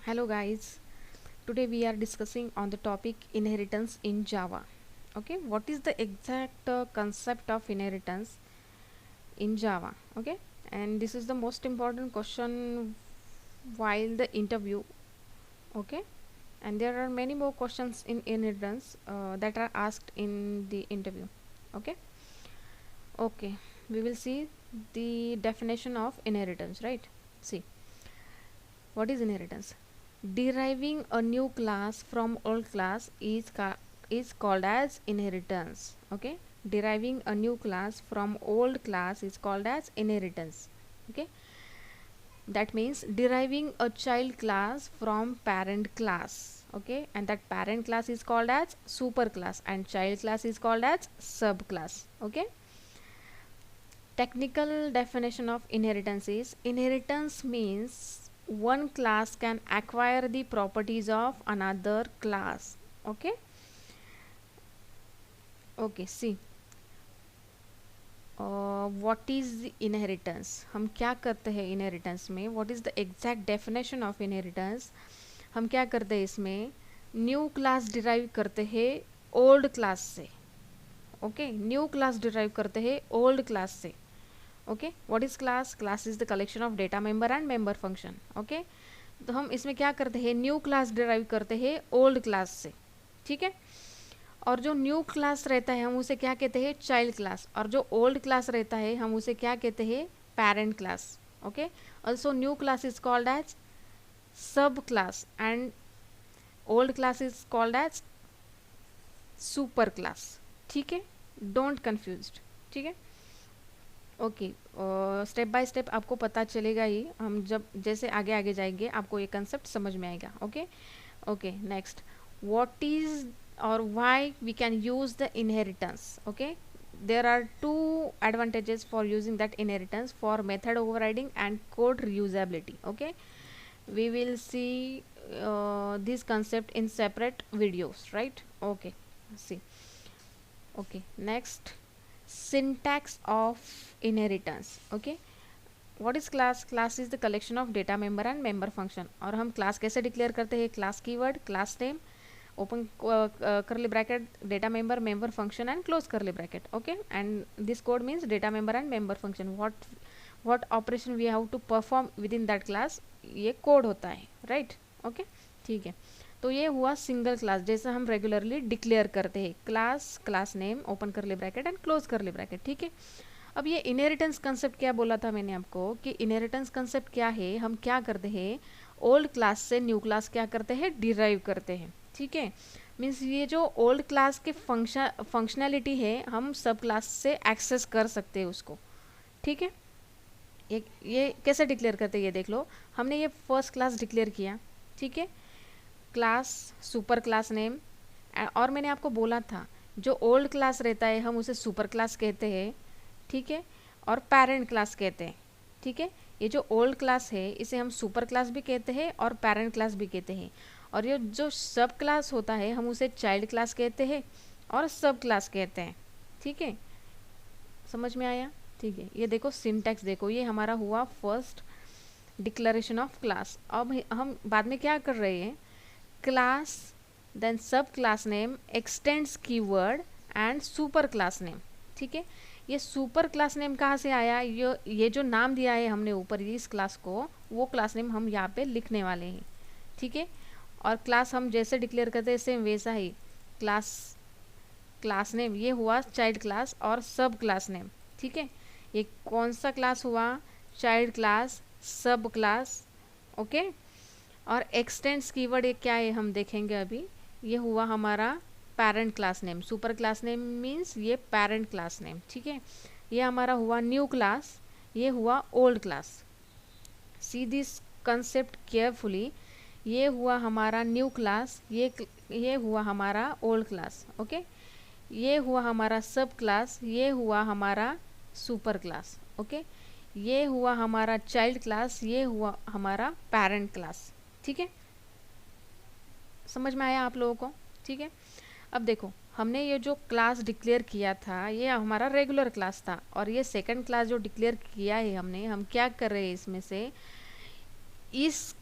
Hello guys, today we are discussing on the topic inheritance in Java. Okay, what is the exact concept of inheritance in Java? Okay, and this is the most important question while the interview. Okay, and there are many more questions in inheritance that are asked in the interview. Okay, okay, we will see the definition of inheritance, right? See, what is inheritance? Deriving a new class from old class is called as inheritance. Okay, deriving a new class from old class is called as inheritance. Okay, that means deriving a child class from parent class. Okay, and that parent class is called as super class and child class is called as subclass. Okay, technical definition of inheritance is inheritance means one class can acquire the properties of another class. Okay, okay, see, what is inheritance, हम क्या करते हैं inheritance में, what is the exact definition of inheritance, हम क्या करते हैं इसमें, न्यू क्लास डिराइव करते हैं ओल्ड क्लास से. ओके, न्यू क्लास डिराइव करते हैं ओल्ड क्लास से. Okay, what is class? Class is the collection of data member and member function. Okay, तो हम इसमें क्या करते हैं, न्यू क्लास डिराइव करते हैं ओल्ड क्लास से. ठीक है, और जो न्यू क्लास रहता है हम उसे क्या कहते हैं, चाइल्ड क्लास, और जो ओल्ड क्लास रहता है हम उसे क्या कहते हैं, parent class. Okay, also new class is called as sub class and old class is called as super class. ठीक है, डोंट कंफ्यूज. ठीक है, ओके, स्टेप बाय स्टेप आपको पता चलेगा ही, हम जब जैसे आगे आगे जाएंगे आपको ये कंसेप्ट समझ में आएगा. Okay, okay, next, what is or why we can use the inheritance. Okay, there are two advantages for using that inheritance for method overriding and code reusability. Okay, we will see this concept in separate videos, right? Okay, see, okay, next, syntax of inheritance. Okay, what is class? Class is the collection of data member and member function. और हम class कैसे declare करते हैं, class keyword, class name, open curly bracket, data member, member function and close curly bracket. Okay, and this code means data member and member function, what operation we have to perform within that class, ये code होता है, right? Okay, ठीक है, तो ये हुआ single class जैसा हम रेगुलरली डिक्लेयर करते हैं, क्लास, क्लास नेम, ओपन करली ब्रैकेट एंड क्लोज करली ब्रैकेट. ठीक है, अब ये इनहेरिटेंस कंसेप्ट क्या बोला था मैंने आपको कि इनहेरिटेंस कंसेप्ट क्या है, हम क्या करते हैं, ओल्ड क्लास से न्यू क्लास क्या करते हैं, डिराइव करते हैं. ठीक है, मीन्स ये जो ओल्ड क्लास के फंक्शनैलिटी है हम सब क्लास से एक्सेस कर सकते हैं उसको. ठीक है, ये कैसे डिक्लेयर करते हैं ये देख लो. हमने ये फर्स्ट क्लास डिक्लेयर किया. ठीक है, क्लास, सुपर क्लास नेम, और मैंने आपको बोला था जो ओल्ड क्लास रहता है हम उसे सुपर क्लास कहते हैं. ठीक है, और पेरेंट क्लास कहते हैं. ठीक है, ये जो ओल्ड क्लास है इसे हम सुपर क्लास भी कहते हैं और पेरेंट क्लास भी कहते हैं, और ये जो सब क्लास होता है हम उसे चाइल्ड क्लास कहते हैं और सब क्लास कहते हैं. ठीक है, समझ में आया? ठीक है, ये देखो सिंटैक्स देखो, ये हमारा हुआ फर्स्ट डिक्लेरेशन ऑफ क्लास. अब हम बाद में क्या कर रहे हैं, क्लास, देन सब class name, x tends keyword and super class name. ठीक है, ये सुपर क्लास नेम कहाँ से आया, ये जो नाम दिया है हमने ऊपर इस क्लास को, वो क्लास नेम हम यहाँ पे लिखने वाले हैं. ठीक है, और क्लास हम जैसे डिक्लेयर करते हैं सेम वैसा ही, क्लास, क्लास नेम, ये हुआ चाइल्ड क्लास और सब क्लास नेम. ठीक है, ये कौन सा क्लास हुआ, चाइल्ड क्लास, सब क्लास. ओके, और एक्सटेंड्स कीवर्ड ये क्या है हम देखेंगे अभी, ये हुआ हमारा parent class name. Super class name means ये पेरेंट क्लास नेम. ठीक है, ये हमारा हुआ न्यू क्लास, ये हुआ old class. See this concept carefully, ये हुआ हमारा न्यू क्लास, ये हुआ हमारा ओल्ड क्लास. ओके, ये हुआ हमारा सब क्लास, ये हुआ हमारा सुपर क्लास. ओके, ये हुआ हमारा चाइल्ड क्लास, ये हुआ हमारा पेरेंट क्लास. ठीक है, समझ में आया आप लोगों को? ठीक है, अब देखो हमने ये जो क्लास डिक्लेयर किया था ये हमारा रेगुलर क्लास था, और ये सेकंड क्लास जो डिक्लेयर किया है हमने, हम क्या कर रहे हैं इसमें से, इस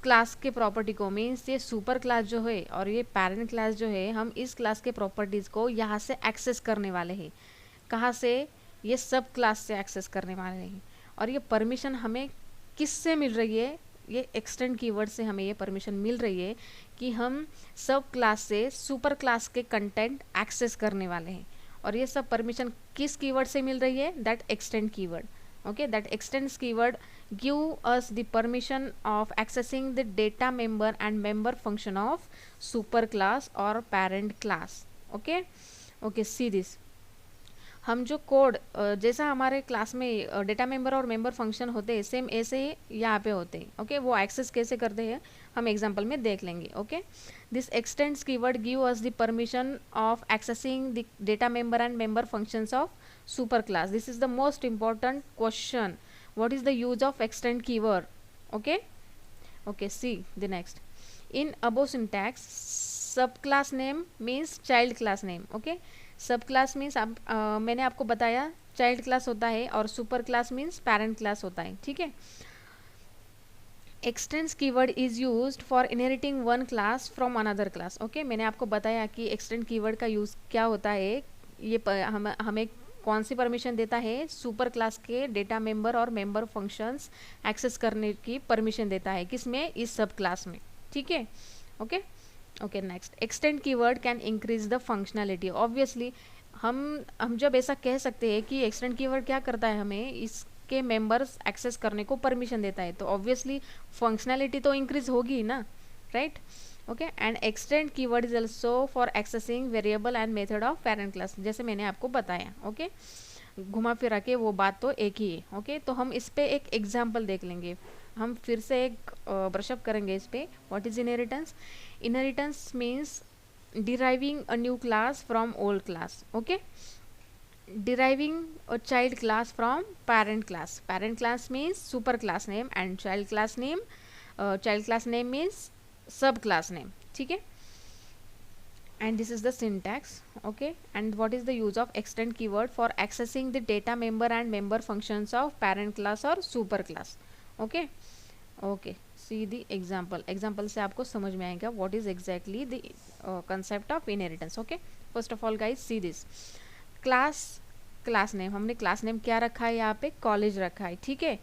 क्लास के प्रॉपर्टी को, मीन्स ये सुपर क्लास जो है और ये पेरेंट क्लास जो है, हम इस क्लास के प्रॉपर्टीज़ को यहाँ से एक्सेस करने वाले हैं। कहाँ से? ये सब क्लास से एक्सेस करने वाले हैं। और ये परमिशन हमें किससे मिल रही है? ये एक्सटेंड कीवर्ड से हमें ये परमिशन मिल रही है कि हम सब क्लास से सुपर क्लास के कंटेंट एक्सेस करने वाले हैं। और ये सब परमिशन किस कीवर्ड से मिल रही है? That extend keyword. Okay, that extends keyword give us the permission of accessing the data member and member function of super class or parent class. Okay, okay, see this. हम जो code जैसा हमारे class में data member और member function होते हैं, same ऐसे ही यहाँ पे होते हैं। ओके, वो एक्सेस कैसे करते हैं हम एग्जांपल में देख लेंगे। Okay, this x tends keyword give us the permission of accessing the data member and member functions of super class. This is the most important question. What is the use of extend keyword? Okay, okay, see the next. In above syntax, subclass name means child class name. Okay, subclass means मैंने आपको बताया child class होता है और super class means parent class होता है। ठीक है, extends keyword is used for inheriting one class from another class. Okay, मैंने आपको बताया कि extend keyword का यूज़ क्या होता है। ये हमें कौन सी परमिशन देता है? सुपर क्लास के डेटा मेंबर और मेंबर फंक्शंस एक्सेस करने की परमिशन देता है। किसमें? इस सब क्लास में। ठीक है, okay okay, next, extend keyword can increase the functionality. Obviously हम जब ऐसा कह सकते हैं कि एक्सटेंड कीवर्ड क्या करता है, हमें इसके मेंबर्स एक्सेस करने को परमिशन देता है, तो ऑब्वियसली फंक्शनैलिटी तो इंक्रीज होगी ना, right? Okay, and extend keyword is also for accessing variable and method of parent class, जैसे मैंने आपको बताया। ओके, घुमा फिरा के वो बात तो एक ही है। ओके, तो हम इस पे एक एग्जांपल देख लेंगे। हम फिर से एक ब्रशअप करेंगे इस पे। What is inheritance? Inheritance means deriving a new class from old class. Okay, deriving a child class from parent class. Parent class means super class name and child class name means सब class name. ठीक है, and this is the syntax. Okay, and what is the use of extend keyword? For accessing the data member and member functions of parent class or super class. Okay, okay, see the example से आपको समझ में आएगा what is exactly the concept of inheritance. Okay, first of all guys, see this class name। हमने class name क्या रखा है? यहाँ पे college रखा है। ठीक है,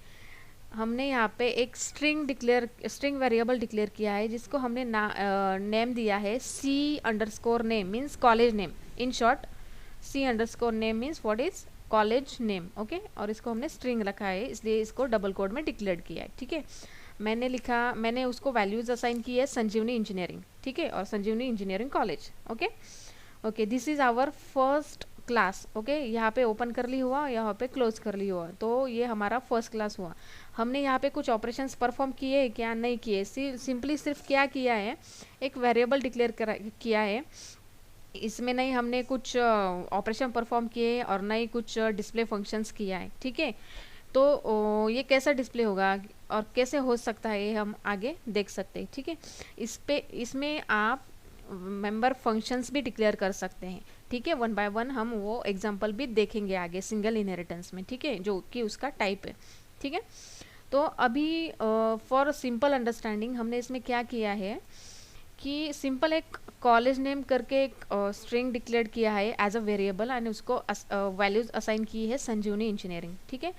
हमने यहाँ पे एक स्ट्रिंग वेरिएबल डिक्लेयर किया है जिसको हमने नेम दिया है C_name means college name. In short C_name means what is college name. Okay, और इसको हमने स्ट्रिंग रखा है, इसलिए इसको डबल कोड में डिक्लेयर किया है। ठीक है, मैंने उसको वैल्यूज असाइन की है संजीवनी इंजीनियरिंग। ठीक है, और Sanjivani engineering college. Okay okay, this is our first class. Okay, यहाँ पे ओपन कर ली हुआ, यहाँ पे क्लोज कर ली हुआ, तो ये हमारा फर्स्ट क्लास हुआ। हमने यहाँ पे कुछ ऑपरेशंस परफॉर्म किए क्या? नहीं किए। सिंपली सिर्फ क्या किया है, एक वेरिएबल डिक्लेयर किया है। इसमें नहीं हमने कुछ ऑपरेशन परफॉर्म किए और नहीं कुछ डिस्प्ले फंक्शंस किया है। ठीक है, तो ये कैसा डिस्प्ले होगा और कैसे हो सकता है, ये हम आगे देख सकते हैं। ठीक है, इसमें आप मेंबर फंक्शंस भी डिक्लेयर कर सकते हैं। ठीक है, वन बाय वन हम वो एग्जांपल भी देखेंगे आगे सिंगल इनहेरिटेंस में। ठीक है, जो कि उसका टाइप है। ठीक है, तो अभी फॉर सिंपल अंडरस्टैंडिंग हमने इसमें क्या किया है कि सिंपल एक कॉलेज नेम करके एक स्ट्रिंग डिक्लेयर किया है एज अ वेरिएबल एंड उसको वैल्यूज असाइन की है संजीवनी इंजीनियरिंग। ठीक है,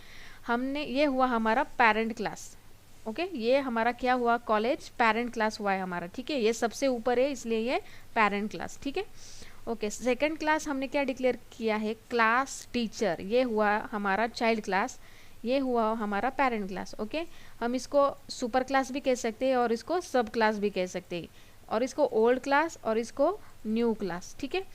हमने ये हुआ हमारा पेरेंट क्लास। ओके, ये हमारा क्या हुआ? कॉलेज पेरेंट क्लास हुआ है हमारा। ठीक है, ये सबसे ऊपर है इसलिए ये पेरेंट क्लास। ठीक है, ओके, सेकंड क्लास हमने क्या डिक्लेयर किया है? Class teacher. ये हुआ हमारा चाइल्ड क्लास, ये हुआ हमारा पेरेंट क्लास। ओके, हम इसको सुपर क्लास भी कह सकते हैं और इसको सब क्लास भी कह सकते हैं, और इसको ओल्ड क्लास और इसको न्यू क्लास। ठीक है,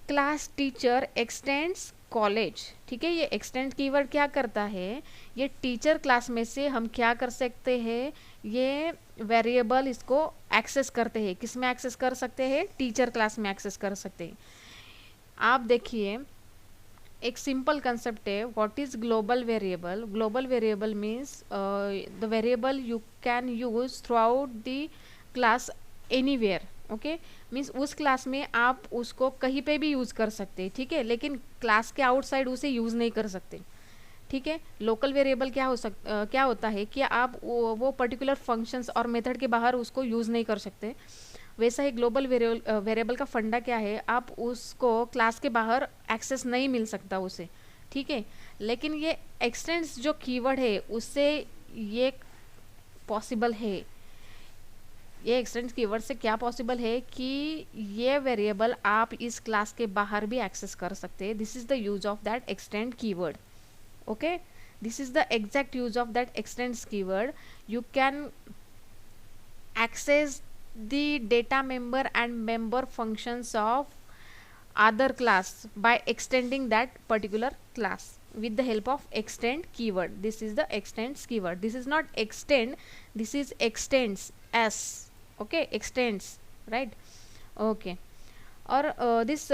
क्लास टीचर एक्सटेंड्स कॉलेज। ठीक है, ये एक्सटेंड कीवर्ड क्या करता है? ये टीचर क्लास में से हम क्या कर सकते हैं? ये वेरिएबल इसको एक्सेस करते हैं। किस में एक्सेस कर सकते हैं? टीचर क्लास में एक्सेस कर सकते हैं। आप देखिए, एक सिंपल कंसेप्ट है। What is global variable? Global variable means the variable you can use through out the class anywhere. Okay, means उस क्लास में आप उसको कहीं पे भी यूज़ कर सकते हैं। ठीक है, लेकिन क्लास के आउटसाइड उसे यूज़ नहीं कर सकते। ठीक है। लोकल वेरिएबल क्या होता है कि आप वो पर्टिकुलर फंक्शंस और मेथड के बाहर उसको यूज़ नहीं कर सकते। वैसा ही ग्लोबल वेरिएबल का फंडा क्या है, आप उसको क्लास के बाहर एक्सेस नहीं मिल सकता उसे, ठीक है। लेकिन ये एक्सटेंड्स जो कीवर्ड है उससे ये पॉसिबल है। ये एक्सटेंड्स कीवर्ड से क्या पॉसिबल है कि ये वेरिएबल आप इस क्लास के बाहर भी एक्सेस कर सकते हैं। This is the use of that extend keyword. okay, this is the exact use of that extends keyword. You can access the data member and member functions of other class by extending that particular class with the help of extend keyword. This is the extends keyword. This is not extend, this is extends s. okay, extends, right? okay, और this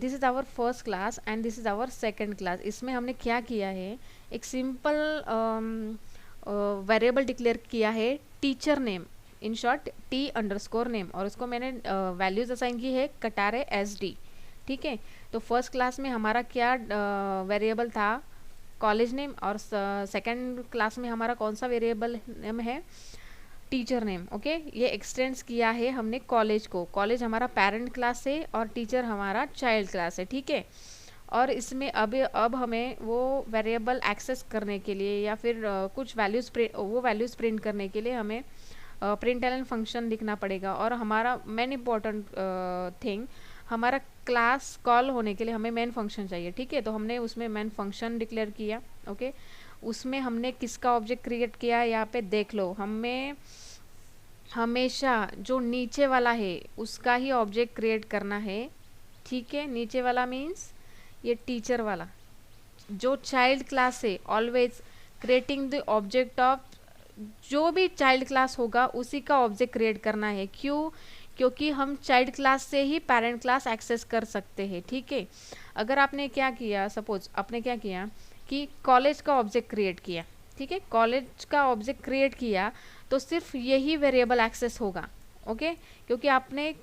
is our first class and this is our second class. इसमें हमने क्या किया है, एक simple variable declare किया है teacher name, in short T underscore name, और उसको मैंने वैल्यूज असाइन की है कटारे एस डी, ठीक है। तो फर्स्ट क्लास में हमारा क्या वेरिएबल था, कॉलेज नेम, और सेकंड क्लास में हमारा कौन सा वेरिएबल नेम है, टीचर नेम। ओके, ये एक्सटेंड्स किया है हमने कॉलेज को। कॉलेज हमारा पेरेंट क्लास है और टीचर हमारा चाइल्ड क्लास है, ठीक है। और इसमें अब हमें वो वेरिएबल एक्सेस करने के लिए या फिर कुछ वैल्यूज प्रिंट करने के लिए हमें प्रिंटलन फंक्शन लिखना पड़ेगा। और हमारा मेन इम्पॉर्टेंट थिंग, हमारा क्लास कॉल होने के लिए हमें मेन फंक्शन चाहिए, ठीक है। तो हमने उसमें मेन फंक्शन डिक्लेयर किया। ओके, उसमें हमने किसका ऑब्जेक्ट क्रिएट किया, यहाँ पे देख लो, हमें हमेशा जो नीचे वाला है उसका ही ऑब्जेक्ट क्रिएट करना है, ठीक है। नीचे वाला मीन्स ये टीचर वाला, जो चाइल्ड क्लास है always creating the object of, जो भी चाइल्ड क्लास होगा उसी का ऑब्जेक्ट क्रिएट करना है। क्यों? क्योंकि हम चाइल्ड क्लास से ही पेरेंट क्लास एक्सेस कर सकते हैं, ठीक है। अगर आपने क्या किया, सपोज आपने क्या किया कि कॉलेज का ऑब्जेक्ट क्रिएट किया, ठीक है, कॉलेज का ऑब्जेक्ट क्रिएट किया तो सिर्फ यही वेरिएबल एक्सेस होगा। ओके, क्योंकि आपने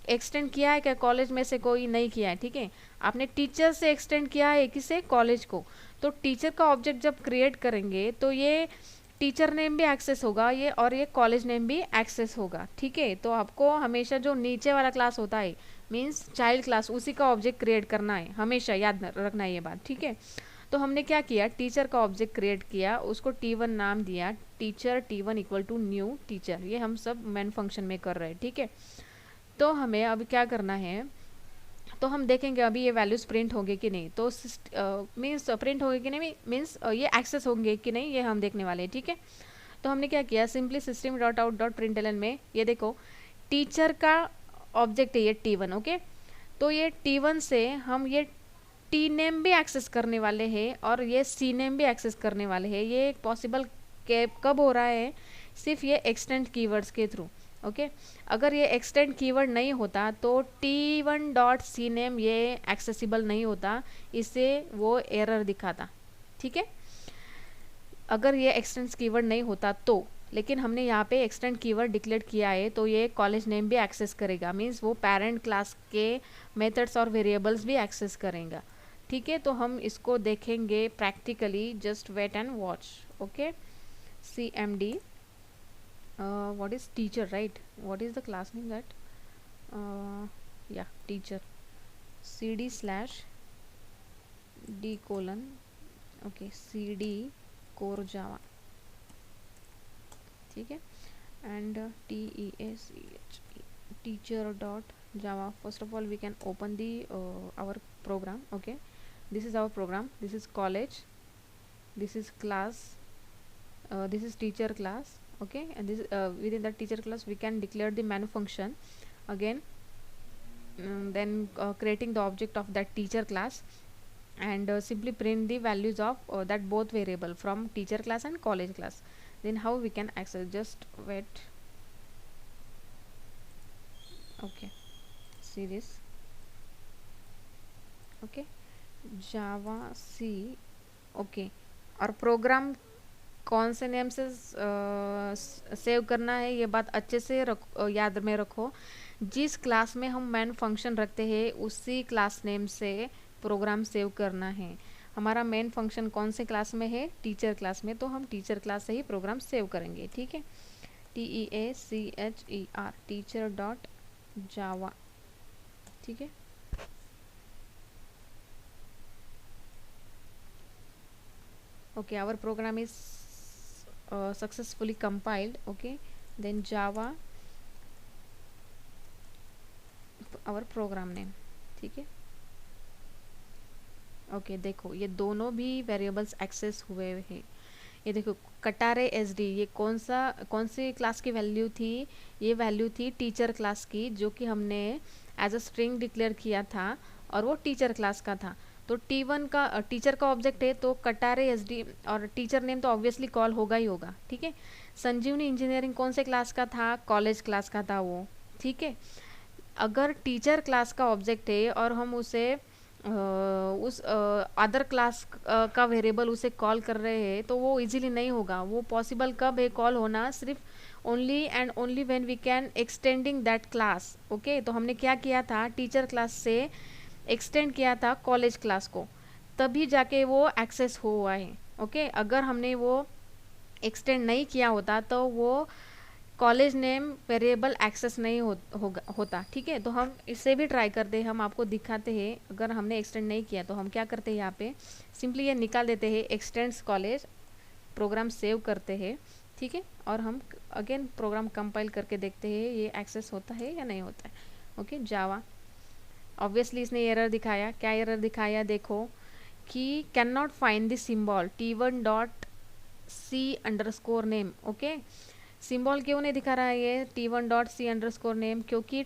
एक्सटेंड किया है क्या, कॉलेज में से कोई नहीं किया है, ठीक है। आपने टीचर से एक्सटेंड किया है किसे, कॉलेज को। तो टीचर का ऑब्जेक्ट जब क्रिएट करेंगे तो ये टीचर नेम भी एक्सेस होगा ये, और ये कॉलेज नेम भी एक्सेस होगा, ठीक है। तो आपको हमेशा जो नीचे वाला क्लास होता है मीन्स चाइल्ड क्लास, उसी का ऑब्जेक्ट क्रिएट करना है, हमेशा याद रखना है ये बात, ठीक है। तो हमने क्या किया, टीचर का ऑब्जेक्ट क्रिएट किया, उसको T1 नाम दिया, teacher T1 equal to new teacher. ये हम सब मेन फंक्शन में कर रहे हैं, ठीक है। तो हमें अब क्या करना है, तो हम देखेंगे अभी ये वैल्यूज प्रिंट होंगे कि नहीं, तो मीन्स प्रिंट होंगे कि नहीं, मीन्स ये एक्सेस होंगे कि नहीं, ये हम देखने वाले हैं, ठीक है। तो हमने क्या किया, simply system dot out dot println में ये देखो टीचर का ऑब्जेक्ट है ये T1। ओके, तो ये T1 से हम ये टी नेम भी एक्सेस करने वाले हैं और ये सी नेम भी एक्सेस करने वाले हैं। ये पॉसिबल कब हो रहा है, सिर्फ ये एक्सटेंड कीवर्ड्स के थ्रू। ओके, अगर ये एक्सटेंड कीवर्ड नहीं होता तो T1 डॉट सी नेम ये एक्सेसिबल नहीं होता, इससे वो एरर दिखाता, ठीक है। अगर ये एक्सटेंड कीवर्ड नहीं होता तो, लेकिन हमने यहाँ पे एक्सटेंड कीवर्ड डिक्लेयर किया है तो ये कॉलेज नेम भी एक्सेस करेगा, मीन्स वो पेरेंट क्लास के मेथड्स और वेरिएबल्स भी एक्सेस करेगा, ठीक है। तो हम इसको देखेंगे practically, just wait and watch. Okay, CMD, what is teacher, right? What is the class name that yeah, teacher, cd slash d colon, okay, cd core java, ठीक है, and TEACH teacher dot java. First of all we can open the our program. Okay, this is our program, this is college, this is class, this is teacher class. Okay, and this within that teacher class we can declare the main function again, then creating the object of that teacher class, and simply print the values of that both variable from teacher class and college class. Then how we can access, just wait. Okay, see this. Okay, java c. okay, और programme कौन से name से save करना है ये बात अच्छे से याद में रखो। जिस क्लास में हम मेन फंक्शन रखते हैं उसी क्लास नेम से प्रोग्राम सेव करना है। हमारा मेन फंक्शन कौन से क्लास में है, टीचर क्लास में, तो हम टीचर क्लास से ही प्रोग्राम सेव करेंगे, ठीक है। TEACHER टीचर डॉट जावा, ठीक है। Okay, our program is successfully compiled. Okay, then Java our program name, ठीक है। ओके देखो ये दोनों भी वेरिएबल्स एक्सेस हुए हैं। ये देखो कटारे SD, ये कौन सी क्लास की वैल्यू थी, ये वैल्यू थी टीचर क्लास की, जो कि हमने एज अ स्ट्रिंग डिक्लेयर किया था और वो टीचर क्लास का था। तो T1 का टीचर का ऑब्जेक्ट है, तो कटारे SD और टीचर नेम तो ऑब्वियसली कॉल होगा ही होगा, ठीक है। संजीवनी इंजीनियरिंग कौन से क्लास का था, कॉलेज क्लास का था वो, ठीक है। अगर टीचर क्लास का ऑब्जेक्ट है और हम उसे उस अदर क्लास का वेरिएबल उसे कॉल कर रहे हैं, तो वो इजीली नहीं होगा। वो पॉसिबल कब है कॉल होना, सिर्फ only and only when we can extending that class. Okay, तो हमने क्या किया था, टीचर क्लास से एक्सटेंड किया था कॉलेज क्लास को, तभी जाके वो एक्सेस हुआ है। ओके, अगर हमने वो एक्सटेंड नहीं किया होता तो वो कॉलेज नेम वेरिएबल एक्सेस नहीं होता, ठीक है। तो हम इससे भी ट्राई करते हैं, हम आपको दिखाते हैं। अगर हमने एक्सटेंड नहीं किया तो हम क्या करते हैं, यहाँ पे सिंपली ये निकाल देते हैं एक्सटेंड्स कॉलेज, प्रोग्राम सेव करते हैं, ठीक है। और हम अगेन प्रोग्राम कंपाइल करके देखते हैं ये एक्सेस होता है या नहीं होता है। ओके, जावा ऑब्वियसली इसने एरर दिखाया। क्या एरर दिखाया, देखो कि can not find the symbol T1 dot C underscore name. Okay, symbol क्यों नहीं दिखा रहा है ये T1 dot C underscore name, क्योंकि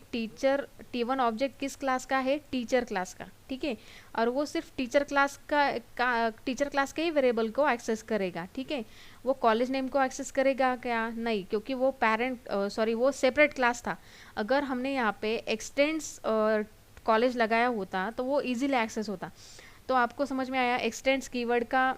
T1 ऑब्जेक्ट किस क्लास का है, टीचर क्लास का, ठीक है। और वो सिर्फ टीचर क्लास टीचर क्लास के ही वेरिएबल को एक्सेस करेगा, ठीक है। वो कॉलेज नेम को एक्सेस करेगा क्या, नहीं, क्योंकि वो वो सेपरेट क्लास था। अगर हमने यहाँ पे एक्सटेंड्स कॉलेज लगाया होता तो वो इजीली एक्सेस होता। तो आपको समझ में आया एक्सटेंड्स कीवर्ड का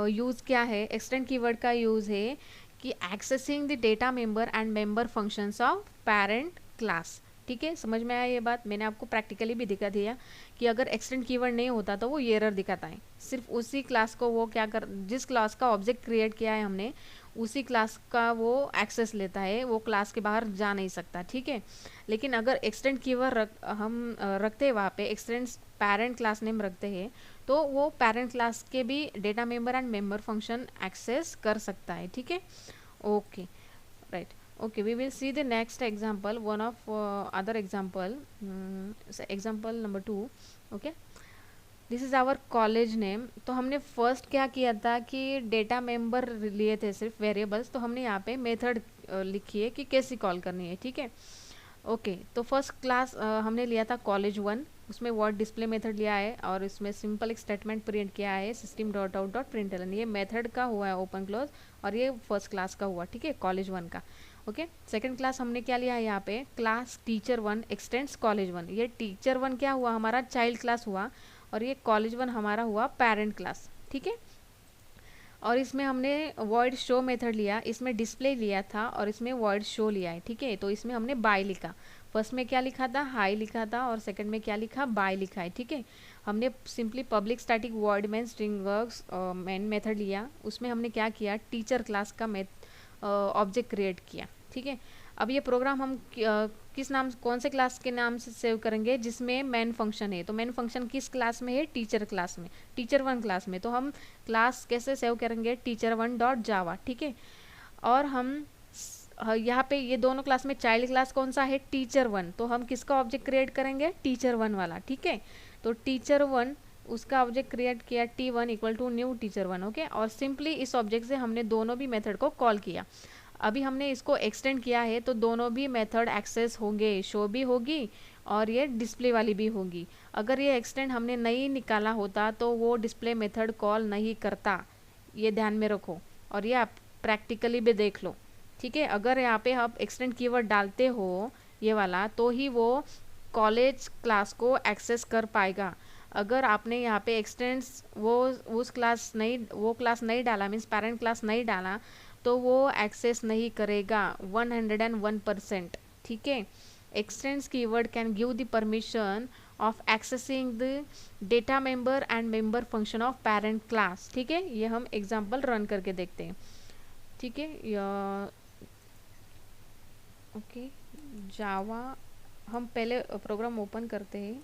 यूज़ क्या है। एक्सटेंड कीवर्ड का यूज़ है कि accessing the data member and member functions of parent class, ठीक है। समझ में आया ये बात, मैंने आपको प्रैक्टिकली भी दिखा दिया कि अगर एक्सटेंड कीवर्ड नहीं होता तो वो एरर दिखाता है। सिर्फ उसी क्लास को वो क्या कर, जिस क्लास का ऑब्जेक्ट क्रिएट किया है हमने, उसी क्लास का वो एक्सेस लेता है, वो क्लास के बाहर जा नहीं सकता, ठीक है। लेकिन अगर एक्सटेंड कीवर्ड हम रखते हैं वहाँ पे, एक्सटेंड पेरेंट क्लास नेम रखते हैं, तो वो पेरेंट क्लास के भी data member and member function access कर सकता है, ठीक है। Okay, right. Okay, we will see the next example, one of other example, so example number 2. Okay, this is our college name. तो हमने फर्स्ट क्या किया था कि डेटा मेंबर लिए थे सिर्फ वेरिएबल्स, तो हमने यहाँ पे मेथड लिखी है कि कैसे कॉल करनी है, ठीक है। ओके, तो फर्स्ट क्लास हमने लिया था college1, उसमें वर्ड डिस्प्ले मेथड लिया है और इसमें सिंपल एक स्टेटमेंट प्रिंट किया है system dot out dot println. ये मेथड का हुआ है ओपन क्लोज, और ये फर्स्ट क्लास का हुआ, ठीक है, college1 का। ओके, सेकंड क्लास हमने क्या लिया है यहाँ पे, क्लास टीचर1 एक्सटेंड्स college1। ये टीचर1 क्या हुआ, हमारा चाइल्ड क्लास हुआ, और ये college1 हमारा हुआ पेरेंट क्लास, ठीक है। और इसमें हमने void show मेथड लिया, इसमें डिस्प्ले लिया था और इसमें void show लिया है, ठीक है। तो इसमें हमने बाय लिखा, फर्स्ट में क्या लिखा था, हाई लिखा था, और सेकंड में क्या लिखा, बाय लिखा है, ठीक है। हमने simply public static void main string works main method लिया, उसमें हमने क्या किया, टीचर क्लास का ऑब्जेक्ट क्रिएट किया, ठीक है। अब ये प्रोग्राम हम किस नाम, कौन से क्लास के नाम से सेव करेंगे, जिसमें मेन फंक्शन है। तो मेन फंक्शन किस क्लास में है, टीचर क्लास में, टीचर1 क्लास में। तो हम क्लास कैसे सेव करेंगे, टीचर1 डॉट जावा, ठीक है। और हम यहाँ पे ये दोनों क्लास में चाइल्ड क्लास कौन सा है, टीचर1, तो हम किसका ऑब्जेक्ट क्रिएट करेंगे, टीचर1 वाला, ठीक है। तो टीचर1 उसका ऑब्जेक्ट क्रिएट किया T1 equal to new teacher one, okay. और सिंपली इस ऑब्जेक्ट से हमने दोनों भी मेथड को कॉल किया। अभी हमने इसको एक्सटेंड किया है तो दोनों भी मेथड एक्सेस होंगे, शो भी होगी और ये डिस्प्ले वाली भी होगी। अगर ये एक्सटेंड हमने नहीं निकाला होता तो वो डिस्प्ले मेथड कॉल नहीं करता, ये ध्यान में रखो, और ये आप प्रैक्टिकली भी देख लो, ठीक है। अगर यहाँ पे आप एक्सटेंड कीवर्ड डालते हो ये वाला, तो ही वो कॉलेज क्लास को एक्सेस कर पाएगा। अगर आपने यहाँ पे एक्सटेंड्स वो क्लास नहीं डाला, मीन्स पेरेंट क्लास नहीं डाला, तो वो एक्सेस नहीं करेगा 101%, ठीक है। X tends keyword can give the permission of accessing the data member and member function of parent class. ठीक है, ये हम एग्जांपल रन करके देखते हैं। ठीक है, ओके जावा, हम पहले प्रोग्राम ओपन करते हैं,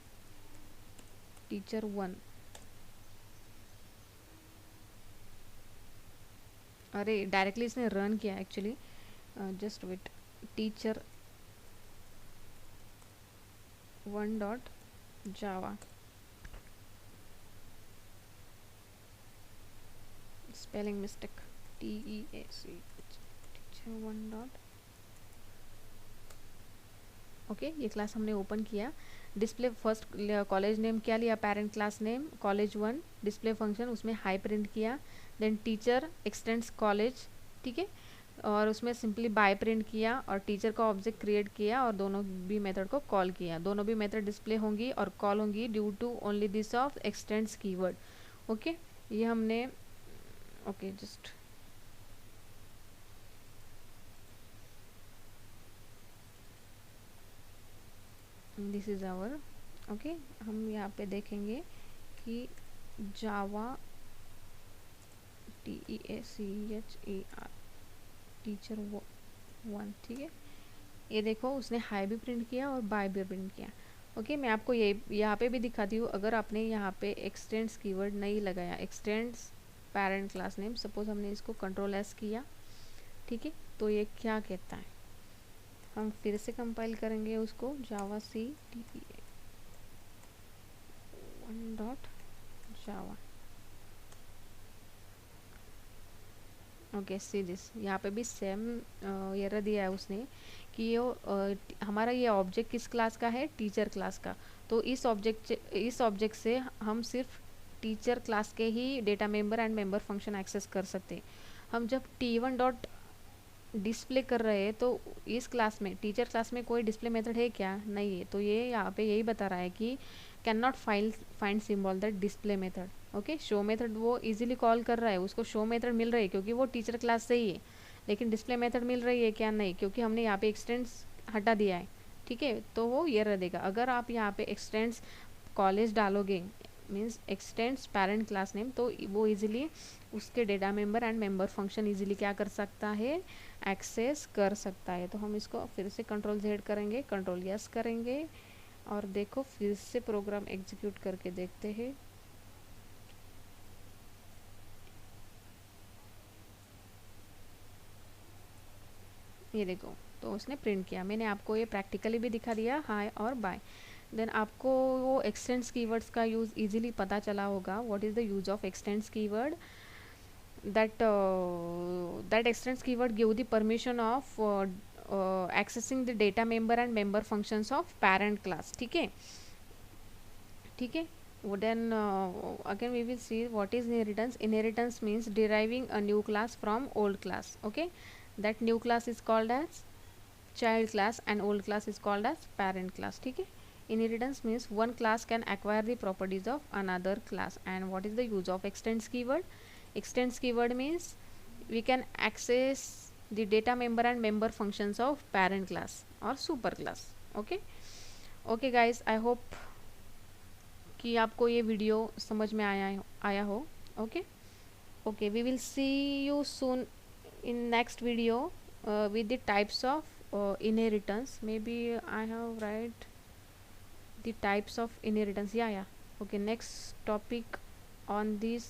टीचर 1। अरे डायरेक्टली इसने रन किया actually, just wait, teacher 1 dot java, spelling mistake, TEAC, teacher 1 dot, okay ये क्लास हमने ओपन किया। डिस्प्ले फर्स्ट कॉलेज नेम क्या लिया, parent class name college 1, display function उसमें हाई प्रिंट किया, देन टीचर एक्सटेंड्स कॉलेज, ठीक है, और उसमें सिंपली बाय प्रिंट किया और टीचर का ऑब्जेक्ट क्रिएट किया और दोनों भी मेथड को कॉल किया। दोनों भी मेथड डिस्प्ले होंगी और कॉल होंगी due to only this of extends keyword. Okay ये हमने, okay just this is our, okay हम यहाँ पे देखेंगे कि जावा TEACHER टीचर 1, ठीक है, ये देखो उसने हाई भी प्रिंट किया और बाय भी प्रिंट किया। ओके मैं आपको ये यहाँ पे भी दिखाती हूँ, अगर आपने यहाँ पे एक्सटेंड्स कीवर्ड नहीं लगाया, x tends parent class name, suppose हमने इसको Ctrl+S किया, ठीक है, तो ये क्या कहता है, हम फिर से कंपाइल करेंगे उसको, जावा सी TPA 1 dot Java, okay see this, यहाँ पे भी सेम एरर दिया है उसने कि ये हमारा ये ऑब्जेक्ट किस क्लास का है, टीचर क्लास का। तो इस ऑब्जेक्ट से हम सिर्फ टीचर क्लास के ही data member and member function access कर सकते हैं। हम जब T1 डॉट डिस्प्ले कर रहे हैं तो इस क्लास में, टीचर क्लास में कोई डिस्प्ले मेथड है क्या, नहीं है, तो ये यहाँ पे यही बता रहा है कि can not find symbol that display method. Okay show method वो इजीली कॉल कर रहा है, उसको शो मेथड मिल रही है क्योंकि वो टीचर क्लास से ही है, लेकिन डिस्प्ले मेथड मिल रही है क्या, नहीं, क्योंकि हमने यहाँ पे एक्सटेंड्स हटा दिया है। ठीक है, तो वो ये रह देगा। अगर आप यहाँ पे एक्सटेंड्स कॉलेज डालोगे, means x tends parent class name, तो वो इजीली उसके data member and member function easily क्या कर सकता है, एक्सेस कर सकता है। तो हम इसको फिर से Ctrl+Z करेंगे, Ctrl+S करेंगे और देखो फिर से प्रोग्राम एग्जीक्यूट करके देखते हैं। ये देखो, तो उसने प्रिंट किया, मैंने आपको ये प्रैक्टिकली भी दिखा दिया, हाई और बाय। देन आपको वो एक्सटेंड्स कीवर्ड्स का यूज़ इजीली पता चला होगा, what is the use of extends keyword, that extends keyword give the permission of accessing the data member and member functions of parent class। ठीक है, ठीक है, then again we will see what is inheritance. Inheritance means deriving a new class from old class. Okay, that new class is called as child class and old class is called as parent class। ठीक है, inheritance means one class can acquire the properties of another class। and what is the use of extends keyword? Extends keyword means we can access the data member and member functions of parent class or super class। okay okay guys, I hope कि आपको ये video समझ में आया हो। Okay okay, we will see you soon in next video with the types of inheritance. Maybe I have write the types of inheritance, yeah. Okay, next topic on this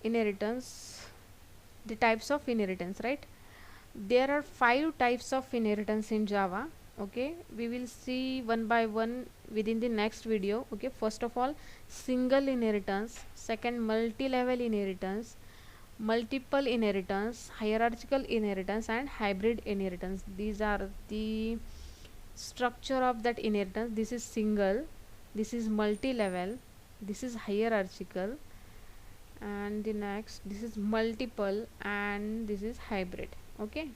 inheritance, the types of inheritance, right? There are 5 types of inheritance in Java. Okay, we will see one by one within the next video. Okay, first of all, single inheritance, second multi-level inheritance, multiple inheritance, hierarchical inheritance, and hybrid inheritance. These are the structure of that inheritance. This is single, this is multi-level, this is hierarchical, and the next this is multiple, and this is hybrid. Okay,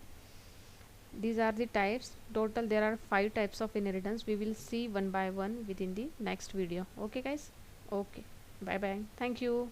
these are the types. Total there are 5 types of inheritance. We will see one by one within the next video. Okay guys, okay, bye bye, thank you.